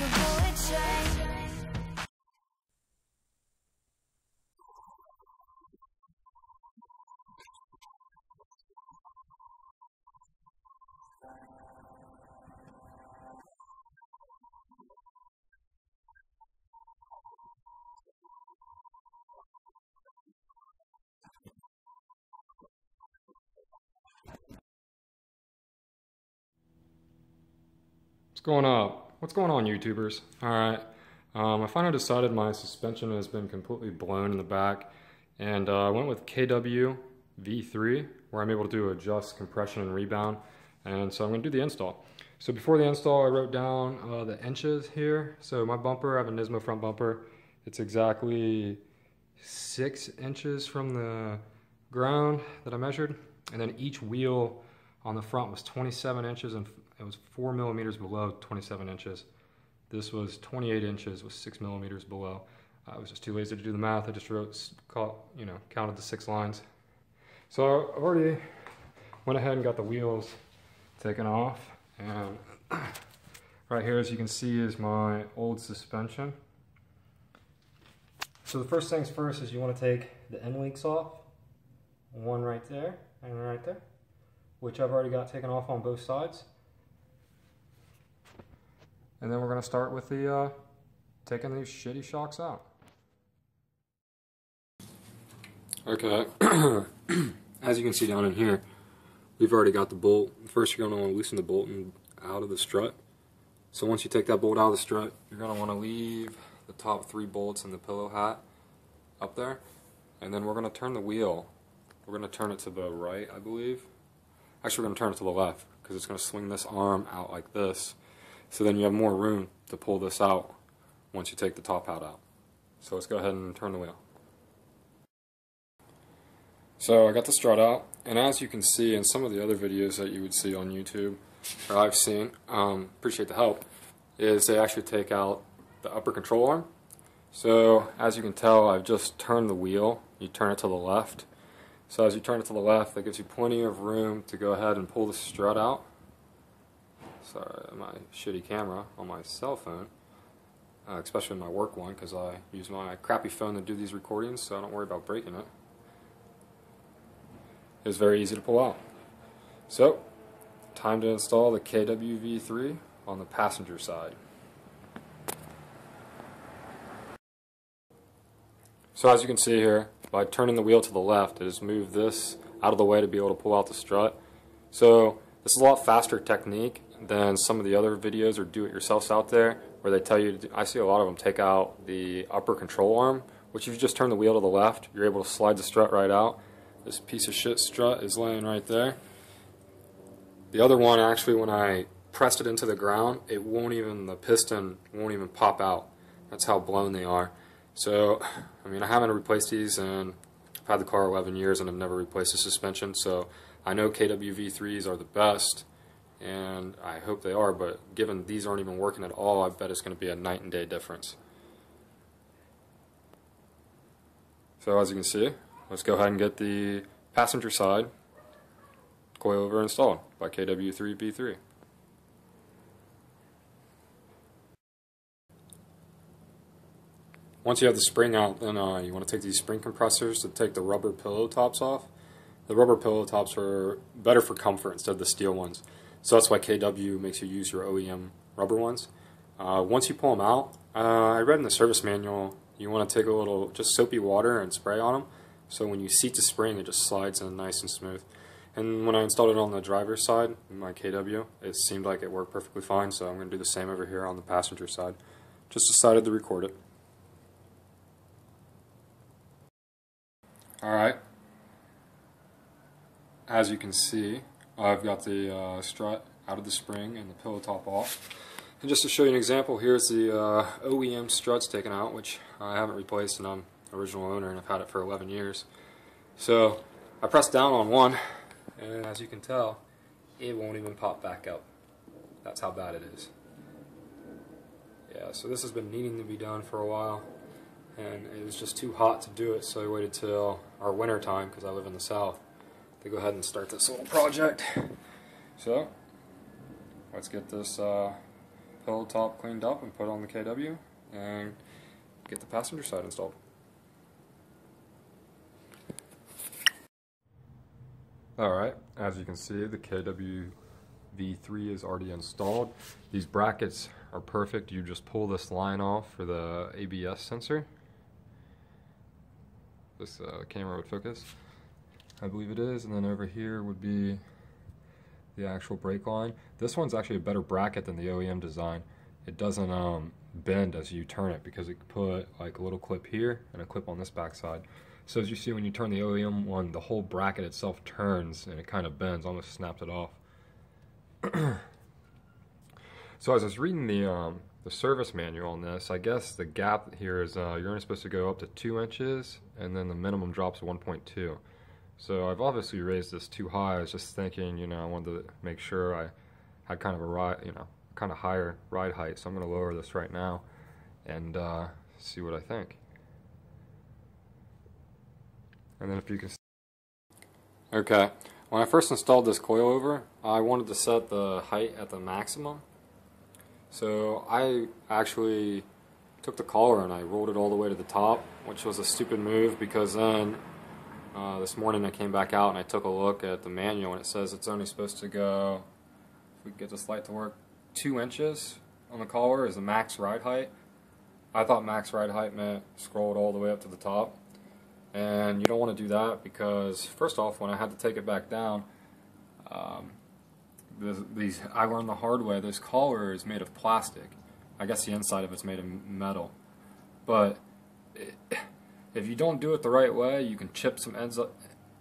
bullet train. What's going on, YouTubers? Alright, I finally decided my suspension has been completely blown in the back, and I went with KW V3, where I'm able to adjust compression and rebound, and so I'm going to do the install. So before the install, I wrote down the inches here. So my bumper, I have a Nismo front bumper. It's exactly 6 inches from the ground that I measured, and then each wheel on the front was 27 inches, and it was 4 millimeters below 27 inches. This was 28 inches, was 6 millimeters below. I was just too lazy to do the math. I just counted the 6 lines. So I already went ahead and got the wheels taken off, and right here, as you can see, is my old suspension. So the first things first is you want to take the end links off. One right there and right there, which I've already got taken off on both sides. And then we're going to start with the taking these shitty shocks out. Okay, as you can see down in here, we've already got the bolt. First, you're going to want to loosen the bolt out of the strut. So once you take that bolt out of the strut, you're going to want to leave the top 3 bolts in the pillow hat up there. And then we're going to turn the wheel. We're going to turn it to the right, I believe. Actually, we're going to turn it to the left, because it's going to swing this arm out like this. So then you have more room to pull this out once you take the top hat out. So let's go ahead and turn the wheel. So I got the strut out, and as you can see in some of the other videos that you would see on YouTube, or I've seen, appreciate the help, is they actually take out the upper control arm. So as you can tell, I've just turned the wheel. You turn it to the left. So as you turn it to the left, that gives you plenty of room to go ahead and pull the strut out. Sorry, my shitty camera on my cell phone, especially my work one, because I use my crappy phone to do these recordings, so I don't worry about breaking it. It's very easy to pull out. So, time to install the KWV3 on the passenger side. So as you can see here, by turning the wheel to the left, it has moved this out of the way to be able to pull out the strut. So this is a lot faster technique than some of the other videos or do-it-yourselfs out there, where they tell you to do, I see a lot of them take out the upper control arm, which if you just turn the wheel to the left, you're able to slide the strut right out. This piece of shit strut is laying right there. The other one, actually, when I pressed it into the ground, the piston won't even pop out. That's how blown they are. So, I mean, I haven't replaced these, and I've had the car 11 years and I've never replaced the suspension, so I know KWV3s are the best, and I hope they are, but given these aren't even working at all, I bet it's going to be a night and day difference. So as you can see, let's go ahead and get the passenger side coilover installed by KW3B3. Once you have the spring out, then you want to take these spring compressors to take the rubber pillow tops off. The rubber pillow tops are better for comfort instead of the steel ones. So that's why KW makes you use your OEM rubber ones. Once you pull them out, I read in the service manual, you want to take a little just soapy water and spray on them. So when you seat the spring, it just slides in nice and smooth. And when I installed it on the driver's side, my KW, it seemed like it worked perfectly fine. So I'm going to do the same over here on the passenger side. Just decided to record it. Alright, as you can see, I've got the strut out of the spring and the pillow top off. And just to show you an example, here's the OEM struts taken out, which I haven't replaced, and I'm the original owner and I've had it for 11 years. So I pressed down on one, and as you can tell, it won't even pop back up. That's how bad it is. Yeah, so this has been needing to be done for a while, and it was just too hot to do it, so I waited till our winter time, because I live in the south, to go ahead and start this little project. So let's get this whole top cleaned up and put on the KW and get the passenger side installed. Alright, as you can see, the KW V3 is already installed. These brackets are perfect. You just pull this line off for the ABS sensor. This camera would focus, I believe it is, and then over here would be the actual brake line. This one's actually a better bracket than the OEM design. It doesn't bend as you turn it because it put like a little clip here and a clip on this backside. So as you see, when you turn the OEM one, the whole bracket itself turns and it kind of bends, almost snaps it off. So as I was reading the service manual on this, I guess the gap here is you're only supposed to go up to 2 inches, and then the minimum drops to 1.2. So I've obviously raised this too high. I was just thinking, you know, I wanted to make sure I had kind of a ride, you know, kind of higher ride height. So I'm going to lower this right now and see what I think. And then if you can. Okay, when I first installed this coilover, I wanted to set the height at the maximum. So I actually took the collar and I rolled it all the way to the top, which was a stupid move because then this morning I came back out and I took a look at the manual and it says it's only supposed to go, if we can get this light to work, 2 inches on the collar is the max ride height. I thought max ride height meant scroll it all the way up to the top. And you don't want to do that because, first off, when I had to take it back down, I learned the hard way, this collar is made of plastic. I guess the inside of it's made of metal. But if you don't do it the right way, you can chip some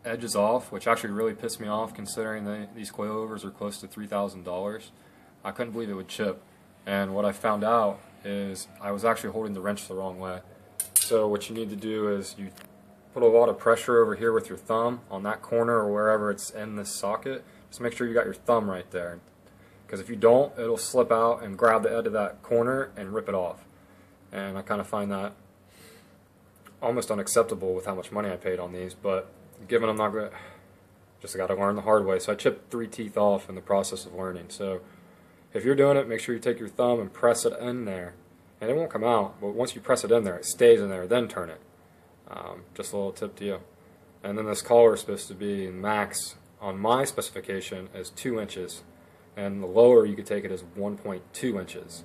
edges off, which actually really pissed me off considering these coilovers are close to $3,000. I couldn't believe it would chip. And what I found out is I was actually holding the wrench the wrong way. So what you need to do is you put a lot of pressure over here with your thumb on that corner or wherever it's in this socket. Just make sure you got your thumb right there, because if you don't, it'll slip out and grab the edge of that corner and rip it off. And I kind of find that almost unacceptable with how much money I paid on these, but given I'm not good, just got to learn the hard way. So I chipped 3 teeth off in the process of learning. So if you're doing it, make sure you take your thumb and press it in there, and it won't come out, but once you press it in there, it stays in there, then turn it. Just a little tip to you. And then this collar is supposed to be max on my specification as 2 inches, and the lower you could take it as 1.2 inches.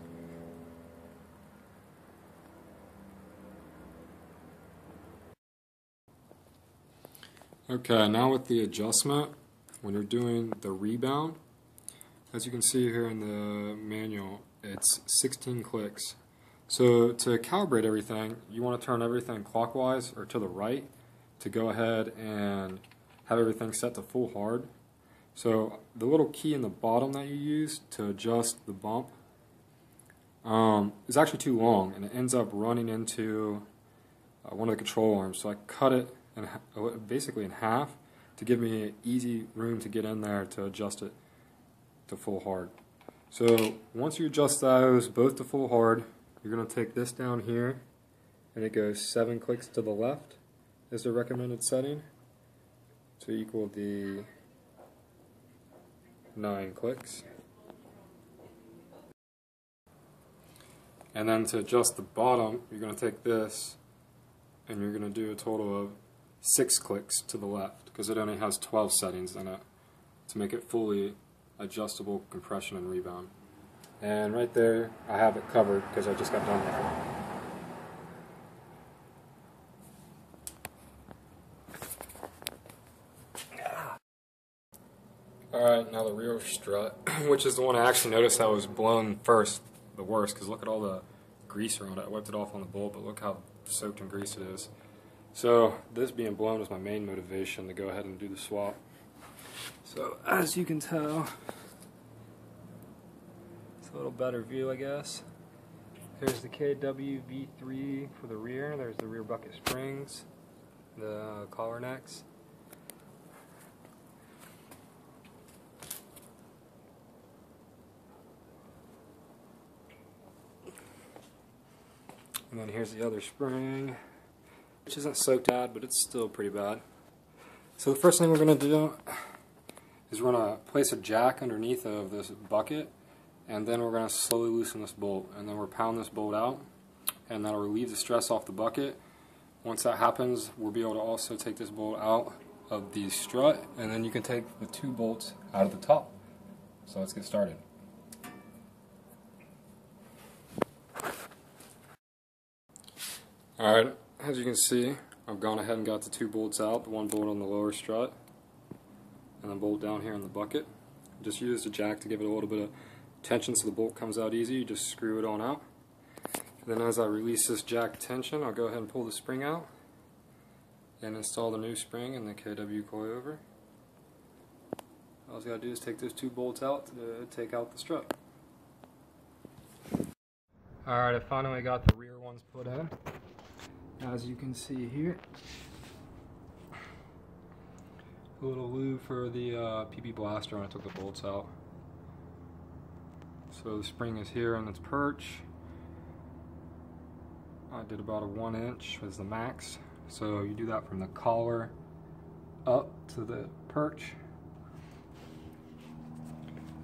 Okay, now with the adjustment, when you're doing the rebound, as you can see here in the manual, it's 16 clicks. So to calibrate everything, you want to turn everything clockwise or to the right to go ahead and have everything set to full hard. So the little key in the bottom that you use to adjust the bump is actually too long, and it ends up running into one of the control arms. So I cut it basically in half to give me easy room to get in there to adjust it to full hard. So once you adjust those both to full hard, you're going to take this down here, and it goes 7 clicks to the left is the recommended setting to equal the 9 clicks. And then to adjust the bottom, you're going to take this and you're going to do a total of 6 clicks to the left because it only has 12 settings in it to make it fully adjustable compression and rebound. And right there, I have it covered because I just got done with it. Alright, now the rear strut, which is the one I actually noticed that was blown first, the worst, because look at all the grease around it. I wiped it off on the bolt, but look how soaked in grease it is. So this being blown was my main motivation to go ahead and do the swap. So as you can tell, a little better view, I guess. Here's the KW V3 for the rear. There's the rear bucket springs, the collar necks. And then here's the other spring, which isn't soaked bad, but it's still pretty bad. So the first thing we're going to do is we're going to place a jack underneath of this bucket, and then we're going to slowly loosen this bolt, and then we're pounding this bolt out, and that'll relieve the stress off the bucket. Once that happens, we'll be able to also take this bolt out of the strut, and then you can take the 2 bolts out of the top. So let's get started. Alright, as you can see, I've gone ahead and got the 2 bolts out, the 1 bolt on the lower strut, and the bolt down here in the bucket. Just use the jack to give it a little bit of tension so the bolt comes out easy. You just screw it on out. And then as I release this jack tension, I'll go ahead and pull the spring out and install the new spring in the KW Coilover. All I got to do is take those 2 bolts out to take out the strut. Alright, I finally got the rear ones put in. As you can see here, a little lube for the PP blaster when I took the bolts out. So the spring is here on its perch. I did about a 1 inch was the max. So you do that from the collar up to the perch.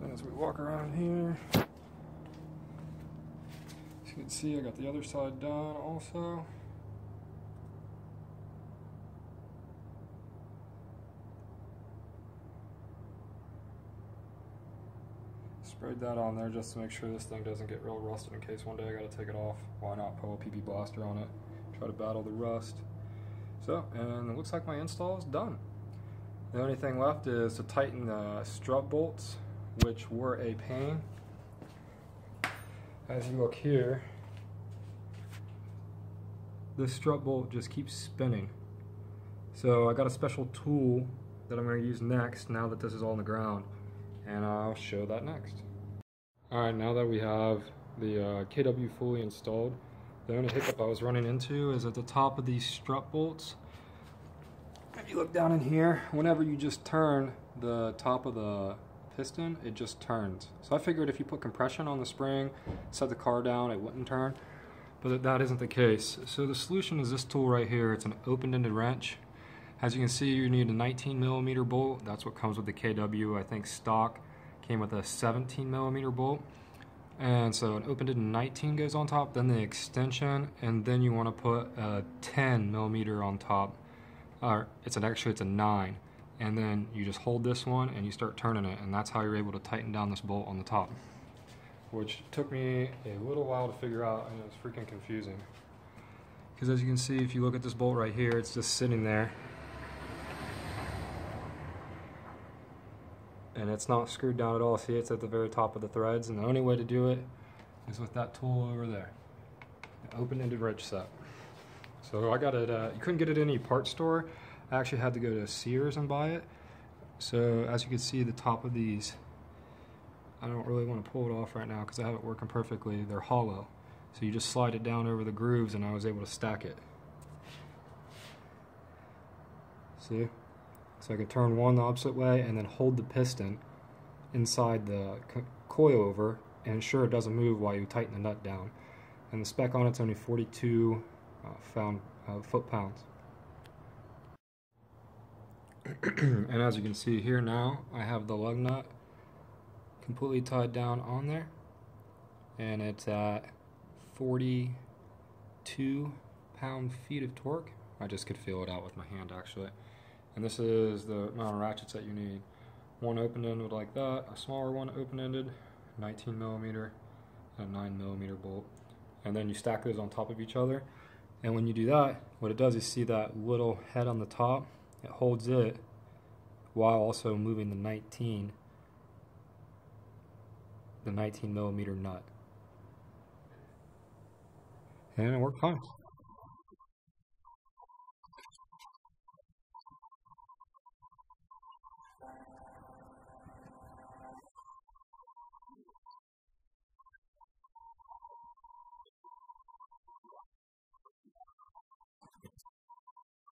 And as we walk around here, as you can see, I got the other side done also. Sprayed that on there just to make sure this thing doesn't get real rusted in case one day I gotta take it off. Why not put a PP blaster on it, try to battle the rust. So, and it looks like my install is done. The only thing left is to tighten the strut bolts, which were a pain. As you look here, this strut bolt just keeps spinning. So I got a special tool that I'm going to use next now that this is all on the ground, and I'll show that next. Alright, now that we have the KW fully installed, the only hiccup I was running into is at the top of these strut bolts. If you look down in here, whenever you just turn the top of the piston, it just turns. So I figured if you put compression on the spring, set the car down, it wouldn't turn, but that isn't the case. So the solution is this tool right here. It's an open-ended wrench. As you can see, you need a 19mm bolt. That's what comes with the KW. I think stock came with a 17mm bolt. And so an open-ended 19 goes on top, then the extension, and then you want to put a 10mm on top. It's a 9. And then you just hold this one and you start turning it, and that's how you're able to tighten down this bolt on the top. Which took me a little while to figure out, and it was freaking confusing. Because as you can see, if you look at this bolt right here, it's just sitting there. And it's not screwed down at all. See, it's at the very top of the threads, and the only way to do it is with that tool over there. An open-ended wrench set. So I got it, you couldn't get it in any parts store. I actually had to go to Sears and buy it. So as you can see, the top of these, I don't really want to pull it off right now because I have it working perfectly. They're hollow. So you just slide it down over the grooves and I was able to stack it. See? So I could turn one the opposite way and then hold the piston inside the coilover and ensure it doesn't move while you tighten the nut down. And the spec on it's only 42 foot-pounds. And as you can see here now, I have the lug nut completely tied down on there, and it's at 42 pound-feet of torque. I just could feel it out with my hand actually. And this is the amount of ratchets that you need. One open-ended like that, a smaller one open-ended, 19mm, and a 9mm bolt. And then you stack those on top of each other. And when you do that, what it does is see that little head on the top, it holds it while also moving the 19mm nut. And it worked fine.